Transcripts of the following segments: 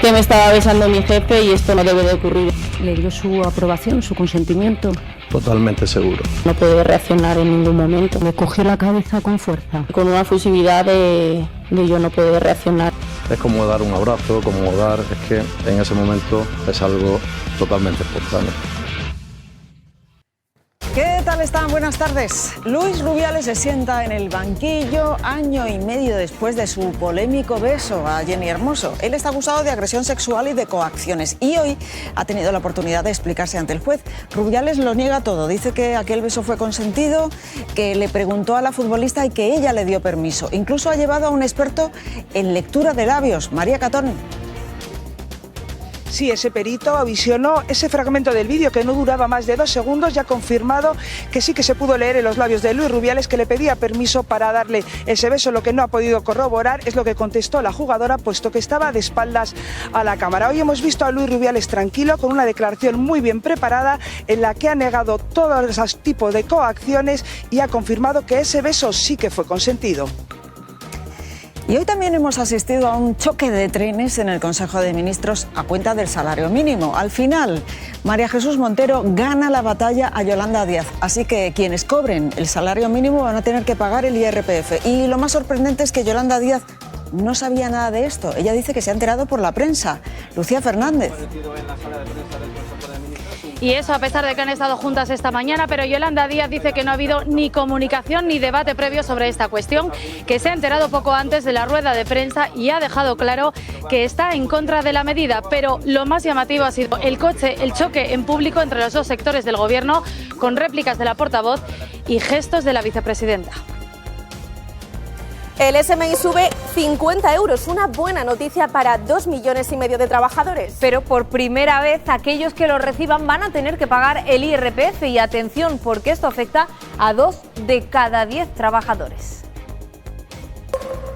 que me estaba besando mi jefe y esto no debe de ocurrir. ¿Le dio su aprobación, su consentimiento? Totalmente seguro. No puede reaccionar en ningún momento. ¿Le cogió la cabeza con fuerza? Con una fusividad de yo no poder reaccionar. Es como dar un abrazo, como dar... Es que en ese momento es algo totalmente espontáneo. ¿Qué tal están? Buenas tardes. Luis Rubiales se sienta en el banquillo año y medio después de su polémico beso a Jenny Hermoso. Él está acusado de agresión sexual y de coacciones y hoy ha tenido la oportunidad de explicarse ante el juez. Rubiales lo niega todo, dice que aquel beso fue consentido, que le preguntó a la futbolista y que ella le dio permiso. Incluso ha llevado a un experto en lectura de labios, María Catón. Sí, ese perito visionó ese fragmento del vídeo que no duraba más de 2 segundos y ha confirmado que sí que se pudo leer en los labios de Luis Rubiales que le pedía permiso para darle ese beso. Lo que no ha podido corroborar es lo que contestó la jugadora, puesto que estaba de espaldas a la cámara. Hoy hemos visto a Luis Rubiales tranquilo, con una declaración muy bien preparada en la que ha negado todo ese tipo de coacciones y ha confirmado que ese beso sí que fue consentido. Y hoy también hemos asistido a un choque de trenes en el Consejo de Ministros a cuenta del salario mínimo. Al final, María Jesús Montero gana la batalla a Yolanda Díaz. Así que quienes cobren el salario mínimo van a tener que pagar el IRPF. Y lo más sorprendente es que Yolanda Díaz no sabía nada de esto. Ella dice que se ha enterado por la prensa. Lucía Fernández. Y eso a pesar de que han estado juntas esta mañana, pero Yolanda Díaz dice que no ha habido ni comunicación ni debate previo sobre esta cuestión, que se ha enterado poco antes de la rueda de prensa y ha dejado claro que está en contra de la medida. Pero lo más llamativo ha sido el choque en público entre los dos sectores del gobierno, con réplicas de la portavoz y gestos de la vicepresidenta. El SMI sube 50 euros, una buena noticia para 2,5 millones de trabajadores. Pero por primera vez aquellos que lo reciban van a tener que pagar el IRPF y atención porque esto afecta a 2 de cada 10 trabajadores.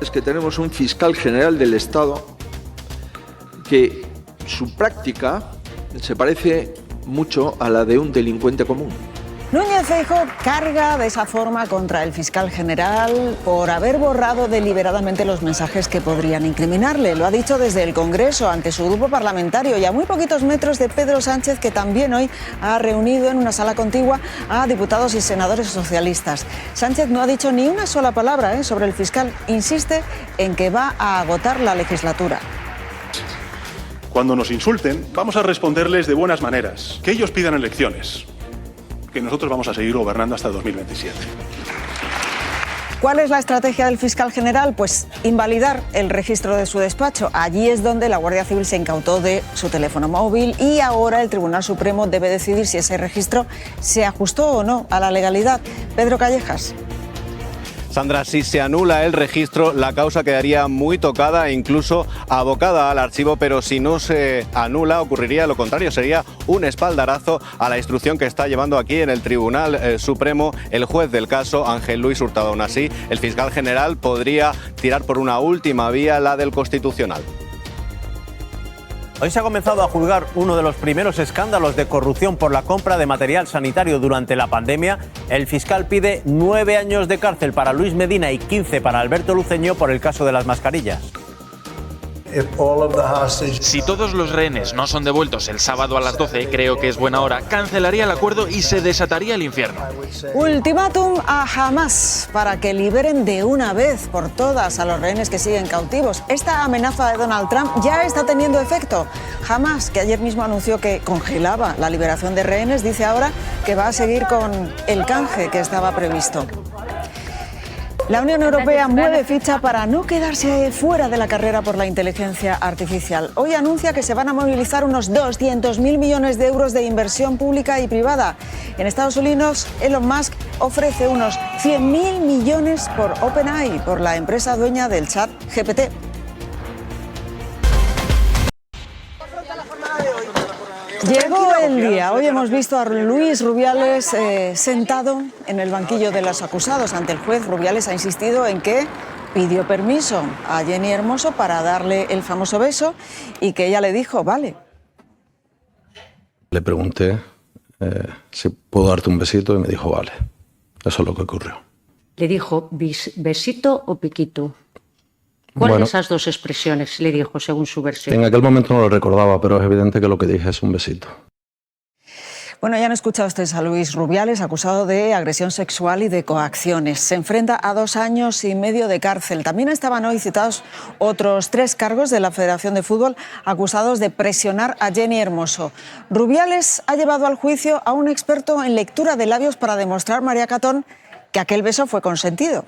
Es que tenemos un fiscal general del Estado que su práctica se parece mucho a la de un delincuente común. Núñez Feijóo carga de esa forma contra el fiscal general por haber borrado deliberadamente los mensajes que podrían incriminarle. Lo ha dicho desde el Congreso ante su grupo parlamentario y a muy poquitos metros de Pedro Sánchez, que también hoy ha reunido en una sala contigua a diputados y senadores socialistas. Sánchez no ha dicho ni una sola palabra sobre el fiscal. Insiste en que va a agotar la legislatura. Cuando nos insulten, vamos a responderles de buenas maneras. Que ellos pidan elecciones. Que nosotros vamos a seguir gobernando hasta 2027. ¿Cuál es la estrategia del fiscal general? Pues invalidar el registro de su despacho. Allí es donde la Guardia Civil se incautó de su teléfono móvil y ahora el Tribunal Supremo debe decidir si ese registro se ajustó o no a la legalidad. Pedro Callejas. Sandra, si se anula el registro, la causa quedaría muy tocada e incluso abocada al archivo, pero si no se anula, ocurriría lo contrario, sería un espaldarazo a la instrucción que está llevando aquí en el Tribunal Supremo el juez del caso, Ángel Luis Hurtado. Aún así, el fiscal general podría tirar por una última vía, la del Constitucional. Hoy se ha comenzado a juzgar uno de los primeros escándalos de corrupción por la compra de material sanitario durante la pandemia. El fiscal pide 9 años de cárcel para Luis Medina y 15 para Alberto Luceño por el caso de las mascarillas. Si todos los rehenes no son devueltos el sábado a las 12, creo que es buena hora, cancelaría el acuerdo y se desataría el infierno. Ultimátum a Hamás para que liberen de una vez por todas a los rehenes que siguen cautivos. Esta amenaza de Donald Trump ya está teniendo efecto. Hamás, que ayer mismo anunció que congelaba la liberación de rehenes, dice ahora que va a seguir con el canje que estaba previsto. La Unión Europea mueve ficha para no quedarse fuera de la carrera por la inteligencia artificial. Hoy anuncia que se van a movilizar unos 200.000 millones de euros de inversión pública y privada. En Estados Unidos, Elon Musk ofrece unos 100.000 millones por OpenAI, por la empresa dueña del chat GPT. Llegó el día. Hoy hemos visto a Luis Rubiales sentado en el banquillo de los acusados ante el juez. Rubiales ha insistido en que pidió permiso a Jenny Hermoso para darle el famoso beso y que ella le dijo, vale. Le pregunté si puedo darte un besito y me dijo, vale. Eso es lo que ocurrió. ¿Le dijo besito o piquito? ¿Cuál Bueno. de esas dos expresiones le dijo según su versión? En aquel momento no lo recordaba, pero es evidente que lo que dije es un besito. Bueno, ya han escuchado ustedes a Luis Rubiales, acusado de agresión sexual y de coacciones. Se enfrenta a 2 años y medio de cárcel. También estaban hoy citados otros 3 cargos de la Federación de Fútbol acusados de presionar a Jenny Hermoso. Rubiales ha llevado al juicio a un experto en lectura de labios para demostrar, María Catón, que aquel beso fue consentido.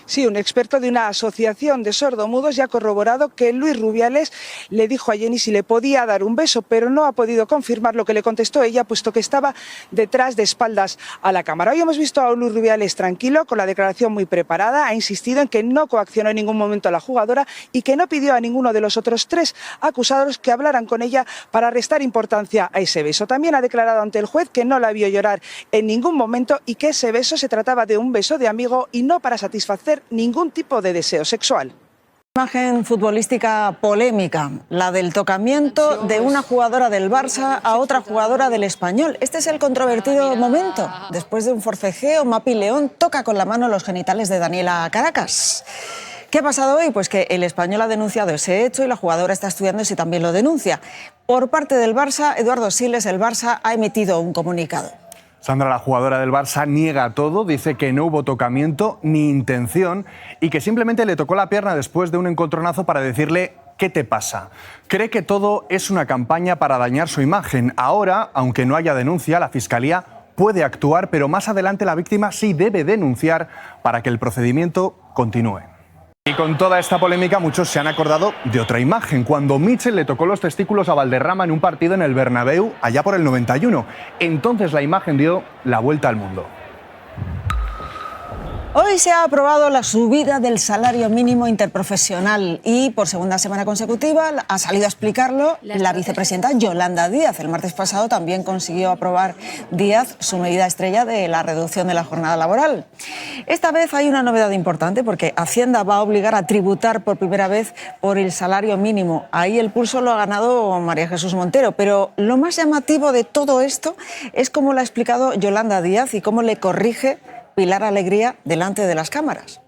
Sí, un experto de una asociación de sordomudos ya ha corroborado que Luis Rubiales le dijo a Jenny si le podía dar un beso, pero no ha podido confirmar lo que le contestó ella, puesto que estaba detrás de espaldas a la cámara. Hoy hemos visto a Luis Rubiales tranquilo, con la declaración muy preparada. Ha insistido en que no coaccionó en ningún momento a la jugadora y que no pidió a ninguno de los otros 3 acusados que hablaran con ella para restar importancia a ese beso. También ha declarado ante el juez que no la vio llorar en ningún momento y que ese beso se trataba de un beso de amigo y no para satisfacer ningún tipo de deseo sexual. Imagen futbolística polémica, la del tocamiento de una jugadora del Barça a otra jugadora del Español. Este es el controvertido momento. Después de un forcejeo, Mapi León toca con la mano los genitales de Daniela Caracas. ¿Qué ha pasado hoy? Pues que el Español ha denunciado ese hecho y la jugadora está estudiando si también lo denuncia. Por parte del Barça, Eduardo Siles, el Barça ha emitido un comunicado. Sandra, la jugadora del Barça, niega todo, dice que no hubo tocamiento ni intención y que simplemente le tocó la pierna después de un encontronazo para decirle ¿qué te pasa? Cree que todo es una campaña para dañar su imagen. Ahora, aunque no haya denuncia, la Fiscalía puede actuar, pero más adelante la víctima sí debe denunciar para que el procedimiento continúe. Y con toda esta polémica, muchos se han acordado de otra imagen, cuando Mitchell le tocó los testículos a Valderrama en un partido en el Bernabéu, allá por el 91. Entonces la imagen dio la vuelta al mundo. Hoy se ha aprobado la subida del salario mínimo interprofesional y por segunda semana consecutiva ha salido a explicarlo la vicepresidenta Yolanda Díaz. El martes pasado también consiguió aprobar Díaz su medida estrella de la reducción de la jornada laboral. Esta vez hay una novedad importante porque Hacienda va a obligar a tributar por primera vez por el salario mínimo. Ahí el pulso lo ha ganado María Jesús Montero, pero lo más llamativo de todo esto es cómo lo ha explicado Yolanda Díaz y cómo le corrige Pilar Alegría delante de las cámaras.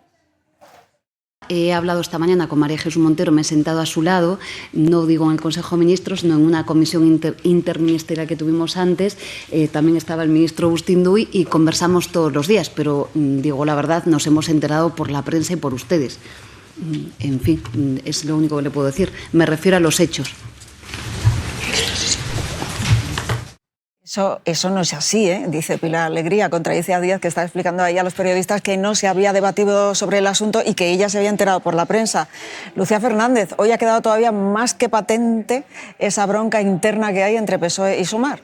He hablado esta mañana con María Jesús Montero, me he sentado a su lado, no digo en el Consejo de Ministros, sino en una comisión interministerial que tuvimos antes. También estaba el ministro Agustín Duy y conversamos todos los días, pero digo la verdad, nos hemos enterado por la prensa y por ustedes. En fin, es lo único que le puedo decir. Me refiero a los hechos. Eso no es así, dice Pilar Alegría, contradice a Díaz, que está explicando ahí a los periodistas que no se había debatido sobre el asunto y que ella se había enterado por la prensa. Lucía Fernández, hoy ha quedado todavía más que patente esa bronca interna que hay entre PSOE y Sumar.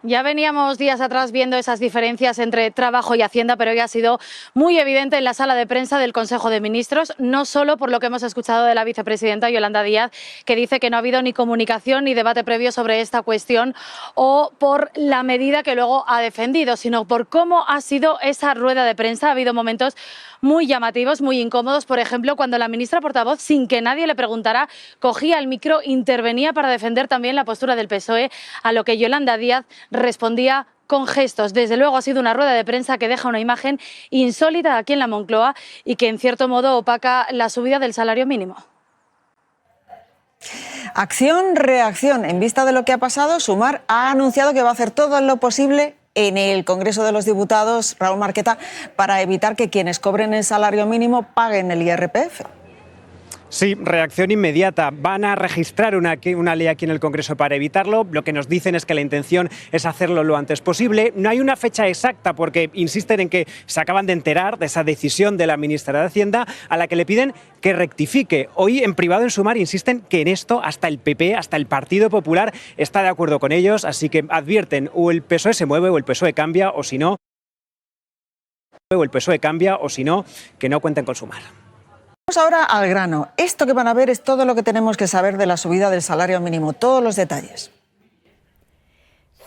Ya veníamos días atrás viendo esas diferencias entre Trabajo y Hacienda, pero hoy ha sido muy evidente en la sala de prensa del Consejo de Ministros, no solo por lo que hemos escuchado de la vicepresidenta Yolanda Díaz, que dice que no ha habido ni comunicación ni debate previo sobre esta cuestión, o por la medida que luego ha defendido, sino por cómo ha sido esa rueda de prensa. Ha habido momentos muy llamativos, muy incómodos, por ejemplo, cuando la ministra portavoz, sin que nadie le preguntara, cogía el micro, intervenía para defender también la postura del PSOE, a lo que Yolanda Díaz respondía con gestos. Desde luego ha sido una rueda de prensa que deja una imagen insólita aquí en la Moncloa y que en cierto modo opaca la subida del salario mínimo. Acción, reacción. En vista de lo que ha pasado, Sumar ha anunciado que va a hacer todo lo posible en el Congreso de los Diputados, Raúl Marqueta, para evitar que quienes cobren el salario mínimo paguen el IRPF. Sí, reacción inmediata. Van a registrar una ley aquí en el Congreso para evitarlo. Lo que nos dicen es que la intención es hacerlo lo antes posible. No hay una fecha exacta porque insisten en que se acaban de enterar de esa decisión de la ministra de Hacienda a la que le piden que rectifique. Hoy en privado en Sumar insisten que en esto hasta el PP, hasta el Partido Popular está de acuerdo con ellos. Así que advierten, o el PSOE se mueve o el PSOE cambia, o si no, que no cuenten con Sumar. Vamos ahora al grano. Esto que van a ver es todo lo que tenemos que saber de la subida del salario mínimo, todos los detalles.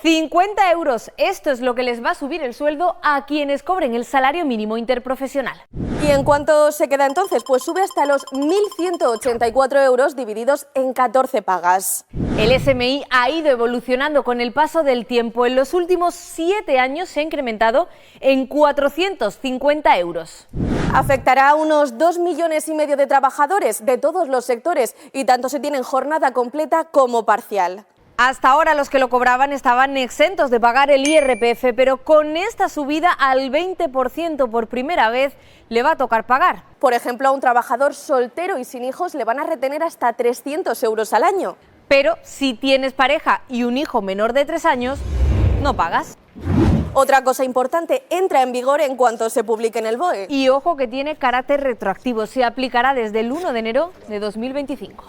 50 euros. Esto es lo que les va a subir el sueldo a quienes cobren el salario mínimo interprofesional. ¿Y en cuánto se queda entonces? Pues sube hasta los 1.184 euros divididos en 14 pagas. El SMI ha ido evolucionando con el paso del tiempo. En los últimos 7 años se ha incrementado en 450 euros. Afectará a unos 2,5 millones de trabajadores de todos los sectores y tanto se tienen jornada completa como parcial. Hasta ahora los que lo cobraban estaban exentos de pagar el IRPF, pero con esta subida al 20% por primera vez le va a tocar pagar. Por ejemplo, a un trabajador soltero y sin hijos le van a retener hasta 300 euros al año. Pero si tienes pareja y un hijo menor de 3 años, no pagas. Otra cosa importante, entra en vigor en cuanto se publique en el BOE. Y ojo que tiene carácter retroactivo, se aplicará desde el 1 de enero de 2025.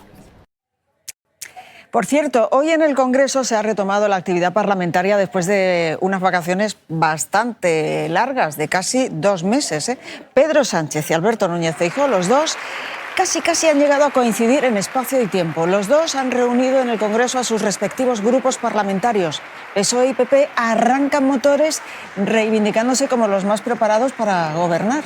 Por cierto, hoy en el Congreso se ha retomado la actividad parlamentaria después de unas vacaciones bastante largas, de casi 2 meses. Pedro Sánchez y Alberto Núñez Feijóo, los dos, casi han llegado a coincidir en espacio y tiempo. Los dos han reunido en el Congreso a sus respectivos grupos parlamentarios. PSOE y PP arrancan motores reivindicándose como los más preparados para gobernar.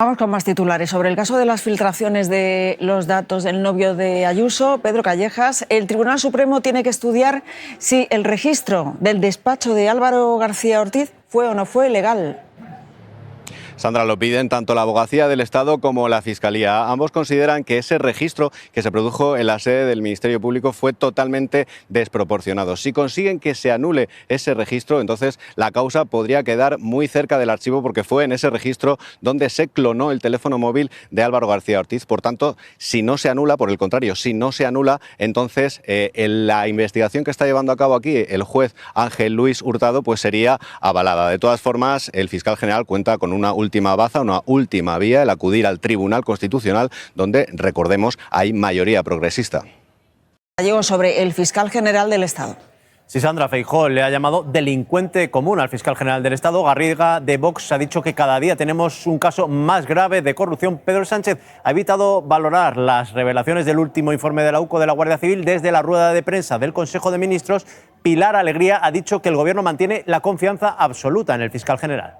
Vamos con más titulares. Sobre el caso de las filtraciones de los datos del novio de Ayuso, Pedro Callejas, el Tribunal Supremo tiene que estudiar si el registro del despacho de Álvaro García Ortiz fue o no fue legal. Sandra, lo piden tanto la Abogacía del Estado como la Fiscalía. Ambos consideran que ese registro que se produjo en la sede del Ministerio Público fue totalmente desproporcionado. Si consiguen que se anule ese registro, entonces la causa podría quedar muy cerca del archivo porque fue en ese registro donde se clonó el teléfono móvil de Álvaro García Ortiz. Por tanto, si no se anula, por el contrario, si no se anula, entonces la investigación que está llevando a cabo aquí el juez Ángel Luis Hurtado pues sería avalada. De todas formas, el fiscal general cuenta con una última baza, una última vía, el acudir al Tribunal Constitucional, donde, recordemos, hay mayoría progresista. Gallego, sobre el fiscal general del Estado. Sí, Sandra, Feijóo le ha llamado delincuente común al fiscal general del Estado. Garriga, de Vox, ha dicho que cada día tenemos un caso más grave de corrupción. Pedro Sánchez ha evitado valorar las revelaciones del último informe de la UCO de la Guardia Civil desde la rueda de prensa del Consejo de Ministros. Pilar Alegría ha dicho que el Gobierno mantiene la confianza absoluta en el fiscal general.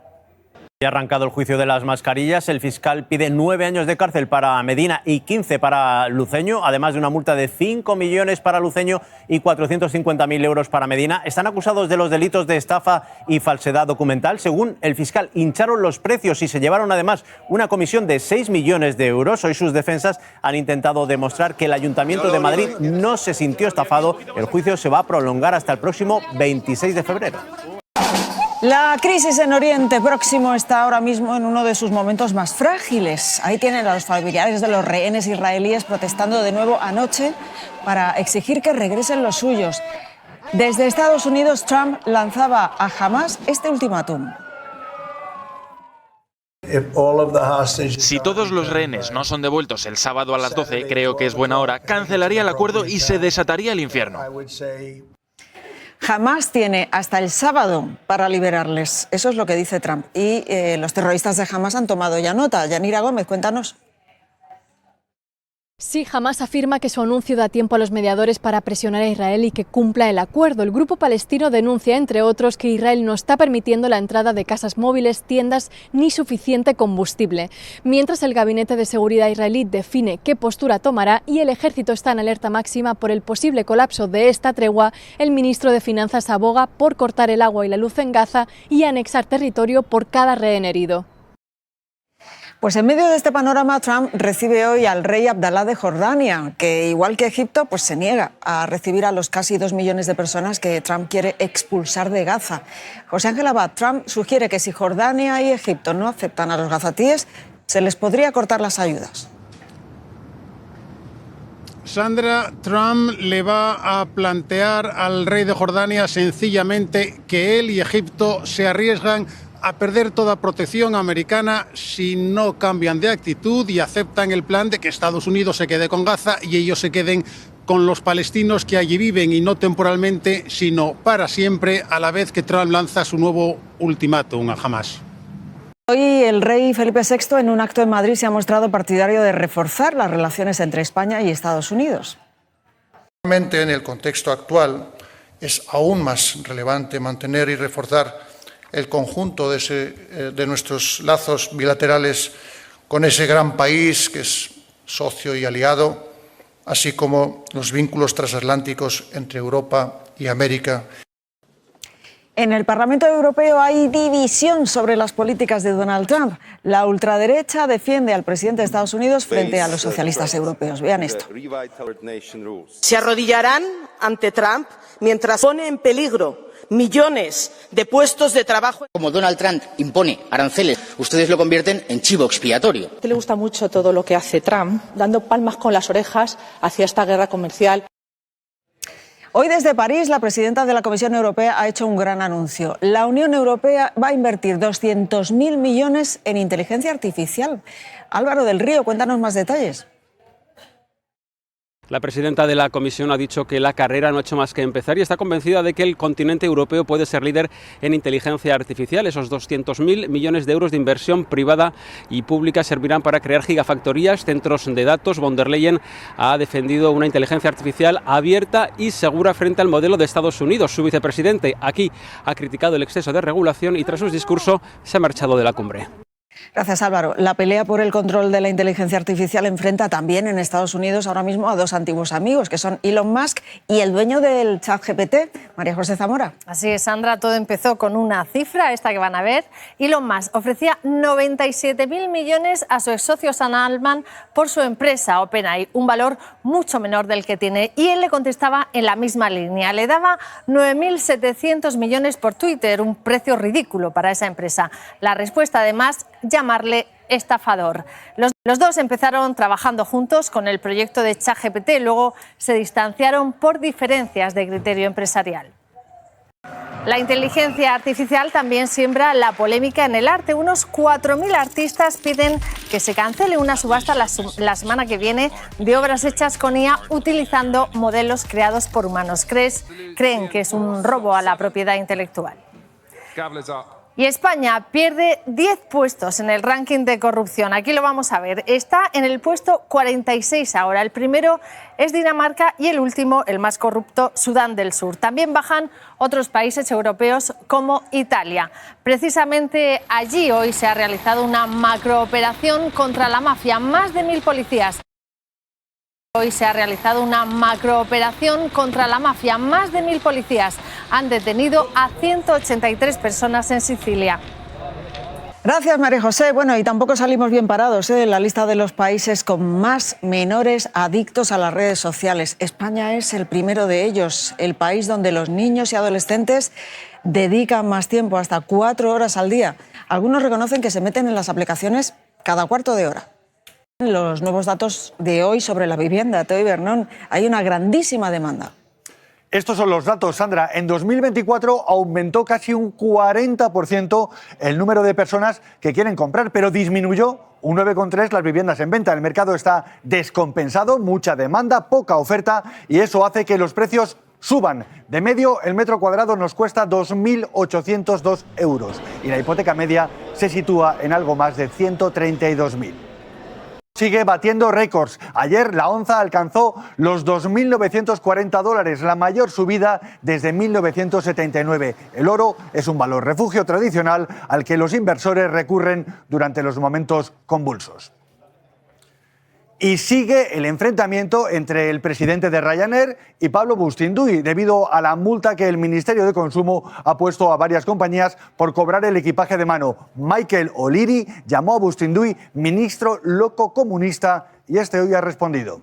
Ya ha arrancado el juicio de las mascarillas. El fiscal pide 9 años de cárcel para Medina y 15 para Luceño, además de una multa de 5 millones para Luceño y 450.000 euros para Medina. Están acusados de los delitos de estafa y falsedad documental. Según el fiscal, hincharon los precios y se llevaron además una comisión de 6 millones de euros. Hoy sus defensas han intentado demostrar que el Ayuntamiento de Madrid no se sintió estafado. El juicio se va a prolongar hasta el próximo 26 de febrero. La crisis en Oriente Próximo está ahora mismo en uno de sus momentos más frágiles. Ahí tienen a los familiares de los rehenes israelíes protestando de nuevo anoche para exigir que regresen los suyos. Desde Estados Unidos, Trump lanzaba a Hamás este ultimátum. Si todos los rehenes no son devueltos el sábado a las 12, creo que es buena hora, cancelaría el acuerdo y se desataría el infierno. Hamás tiene hasta el sábado para liberarles. Eso es lo que dice Trump. Y los terroristas de Hamás han tomado ya nota. Yanira Gómez, cuéntanos. Sí, Hamás afirma que su anuncio da tiempo a los mediadores para presionar a Israel y que cumpla el acuerdo. El grupo palestino denuncia, entre otros, que Israel no está permitiendo la entrada de casas móviles, tiendas ni suficiente combustible. Mientras el Gabinete de Seguridad israelí define qué postura tomará y el ejército está en alerta máxima por el posible colapso de esta tregua, el ministro de Finanzas aboga por cortar el agua y la luz en Gaza y anexar territorio por cada rehén herido. Pues en medio de este panorama, Trump recibe hoy al rey Abdalá de Jordania, que igual que Egipto, pues se niega a recibir a los casi 2 millones de personas que Trump quiere expulsar de Gaza. José Ángel Abad, Trump sugiere que si Jordania y Egipto no aceptan a los gazatíes, se les podría cortar las ayudas. Sandra, Trump le va a plantear al rey de Jordania sencillamente que él y Egipto se arriesgan a perder toda protección americana si no cambian de actitud y aceptan el plan de que Estados Unidos se quede con Gaza y ellos se queden con los palestinos que allí viven, y no temporalmente, sino para siempre, a la vez que Trump lanza su nuevo ultimátum a Hamás. Hoy el rey Felipe VI, en un acto en Madrid, se ha mostrado partidario de reforzar las relaciones entre España y Estados Unidos. En el contexto actual, es aún más relevante mantener y reforzar el conjunto de nuestros lazos bilaterales con ese gran país que es socio y aliado, así como los vínculos transatlánticos entre Europa y América. En el Parlamento Europeo hay división sobre las políticas de Donald Trump. La ultraderecha defiende al presidente de Estados Unidos frente a los socialistas europeos. Vean esto. Se arrodillarán ante Trump mientras pone en peligro millones de puestos de trabajo. Como Donald Trump impone aranceles, ustedes lo convierten en chivo expiatorio. A usted le gusta mucho todo lo que hace Trump, dando palmas con las orejas hacia esta guerra comercial. Hoy desde París, la presidenta de la Comisión Europea ha hecho un gran anuncio. La Unión Europea va a invertir 200.000 millones en inteligencia artificial. Álvaro del Río, cuéntanos más detalles. La presidenta de la Comisión ha dicho que la carrera no ha hecho más que empezar y está convencida de que el continente europeo puede ser líder en inteligencia artificial. Esos 200.000 millones de euros de inversión privada y pública servirán para crear gigafactorías, centros de datos. Von der Leyen ha defendido una inteligencia artificial abierta y segura frente al modelo de Estados Unidos. Su vicepresidente aquí ha criticado el exceso de regulación y tras su discurso se ha marchado de la cumbre. Gracias, Álvaro. La pelea por el control de la inteligencia artificial enfrenta también en Estados Unidos ahora mismo a dos antiguos amigos, que son Elon Musk y el dueño del ChatGPT, María José Zamora. Así es, Sandra, todo empezó con una cifra, esta que van a ver. Elon Musk ofrecía 97.000 millones a su ex socio Sam Altman por su empresa OpenAI, un valor mucho menor del que tiene. Y él le contestaba en la misma línea. Le daba 9.700 millones por Twitter, un precio ridículo para esa empresa. La respuesta, además, llamarle estafador. Los dos empezaron trabajando juntos con el proyecto de ChatGPT, luego se distanciaron por diferencias de criterio empresarial. La inteligencia artificial también siembra la polémica en el arte. Unos 4.000 artistas piden que se cancele una subasta la semana que viene de obras hechas con IA utilizando modelos creados por humanos. Creen que es un robo a la propiedad intelectual. Y España pierde 10 puestos en el ranking de corrupción. Aquí lo vamos a ver. Está en el puesto 46 ahora. El primero es Dinamarca y el último, el más corrupto, Sudán del Sur. También bajan otros países europeos como Italia. Precisamente allí hoy se ha realizado una macrooperación contra la mafia. Más de 1.000 policías. Hoy se ha realizado una macrooperación contra la mafia. Más de 1.000 policías han detenido a 183 personas en Sicilia. Gracias, María José. Bueno, y tampoco salimos bien parados en la lista de los países con más menores adictos a las redes sociales. España es el primero de ellos, el país donde los niños y adolescentes dedican más tiempo, hasta 4 horas al día. Algunos reconocen que se meten en las aplicaciones cada cuarto de hora. Los nuevos datos de hoy sobre la vivienda, Teo Ibernón, hay una grandísima demanda. Estos son los datos, Sandra. En 2024 aumentó casi un 40% el número de personas que quieren comprar, pero disminuyó un 9,3% las viviendas en venta. El mercado está descompensado, mucha demanda, poca oferta y eso hace que los precios suban. De medio, el metro cuadrado nos cuesta 2.802 euros y la hipoteca media se sitúa en algo más de 132.000. Sigue batiendo récords. Ayer la onza alcanzó los $2.940, la mayor subida desde 1979. El oro es un valor refugio tradicional al que los inversores recurren durante los momentos convulsos. Y sigue el enfrentamiento entre el presidente de Ryanair y Pablo Bustinduy, debido a la multa que el Ministerio de Consumo ha puesto a varias compañías por cobrar el equipaje de mano. Michael O'Leary llamó a Bustinduy ministro loco comunista y este hoy ha respondido.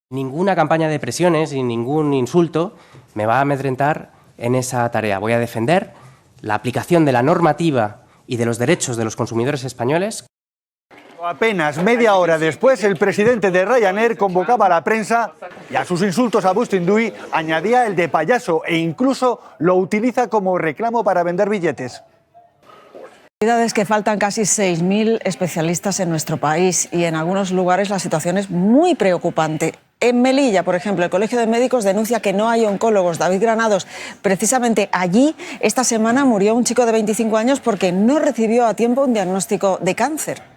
Ninguna campaña de presiones y ningún insulto me va a amedrentar en esa tarea. Voy a defender la aplicación de la normativa y de los derechos de los consumidores españoles. Apenas media hora después, el presidente de Ryanair convocaba a la prensa y a sus insultos a Bustinduy añadía el de payaso e incluso lo utiliza como reclamo para vender billetes. La realidad es que faltan casi 6.000 especialistas en nuestro país y en algunos lugares la situación es muy preocupante. En Melilla, por ejemplo, el Colegio de Médicos denuncia que no hay oncólogos. David Granados, precisamente allí, esta semana murió un chico de 25 años porque no recibió a tiempo un diagnóstico de cáncer.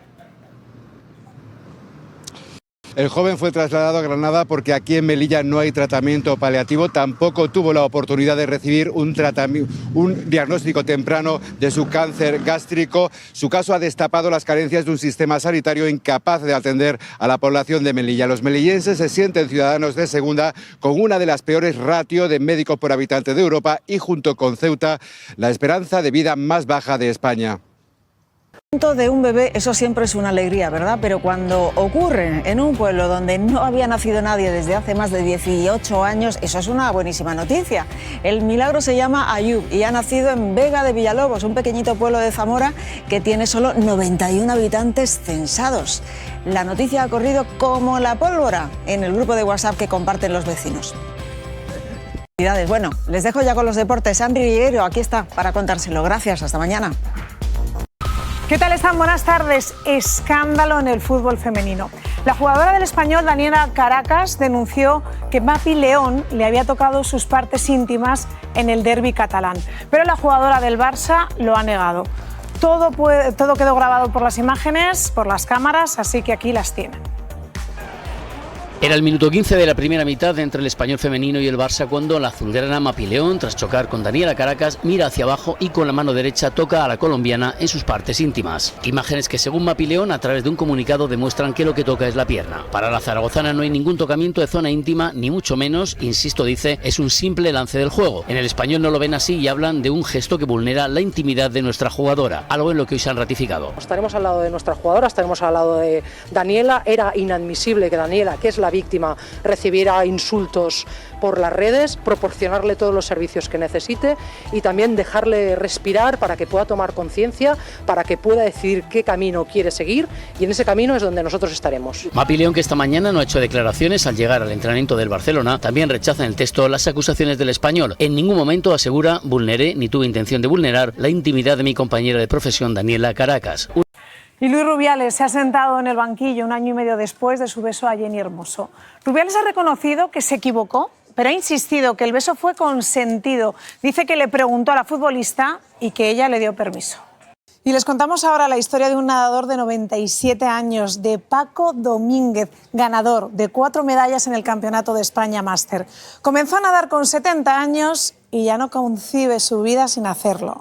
El joven fue trasladado a Granada porque aquí en Melilla no hay tratamiento paliativo. Tampoco tuvo la oportunidad de recibir un diagnóstico temprano de su cáncer gástrico. Su caso ha destapado las carencias de un sistema sanitario incapaz de atender a la población de Melilla. Los melillenses se sienten ciudadanos de segunda, con una de las peores ratios de médicos por habitante de Europa y, junto con Ceuta, la esperanza de vida más baja de España. De un bebé, eso siempre es una alegría, ¿verdad? Pero cuando ocurre en un pueblo donde no había nacido nadie desde hace más de 18 años, eso es una buenísima noticia. El milagro se llama Ayub y ha nacido en Vega de Villalobos, un pequeñito pueblo de Zamora que tiene solo 91 habitantes censados. La noticia ha corrido como la pólvora en el grupo de WhatsApp que comparten los vecinos. Bueno, les dejo ya con los deportes. Andri Riguero, aquí está para contárselo. Gracias, hasta mañana. ¿Qué tal están? Buenas tardes. Escándalo en el fútbol femenino. La jugadora del Español, Daniela Caracas, denunció que Mapi León le había tocado sus partes íntimas en el derbi catalán. Pero la jugadora del Barça lo ha negado. Todo quedó grabado por las imágenes, por las cámaras, así que aquí las tienen. Era el minuto 15 de la primera mitad entre el Español femenino y el Barça cuando la azulgrana Mapi León, tras chocar con Daniela Caracas, mira hacia abajo y con la mano derecha toca a la colombiana en sus partes íntimas. Imágenes que, según Mapi León, a través de un comunicado demuestran que lo que toca es la pierna. Para la zaragozana no hay ningún tocamiento de zona íntima, ni mucho menos, insisto, dice, es un simple lance del juego. En el Español no lo ven así y hablan de un gesto que vulnera la intimidad de nuestra jugadora, algo en lo que hoy se han ratificado. Estaremos al lado de nuestra jugadora, estaremos al lado de Daniela. Era inadmisible que Daniela, que es la víctima, recibiera insultos por las redes, proporcionarle todos los servicios que necesite y también dejarle respirar para que pueda tomar conciencia, para que pueda decidir qué camino quiere seguir, y en ese camino es donde nosotros estaremos. Mapi León, que esta mañana no ha hecho declaraciones al llegar al entrenamiento del Barcelona, también rechaza en el texto las acusaciones del Español. En ningún momento, asegura, vulneré ni tuve intención de vulnerar la intimidad de mi compañera de profesión Daniela Caracas. Y Luis Rubiales se ha sentado en el banquillo 1 año y medio después de su beso a Jenny Hermoso. Rubiales ha reconocido que se equivocó, pero ha insistido que el beso fue consentido. Dice que le preguntó a la futbolista y que ella le dio permiso. Y les contamos ahora la historia de un nadador de 97 años, de Paco Domínguez, ganador de 4 medallas en el Campeonato de España Máster. Comenzó a nadar con 70 años y ya no concibe su vida sin hacerlo.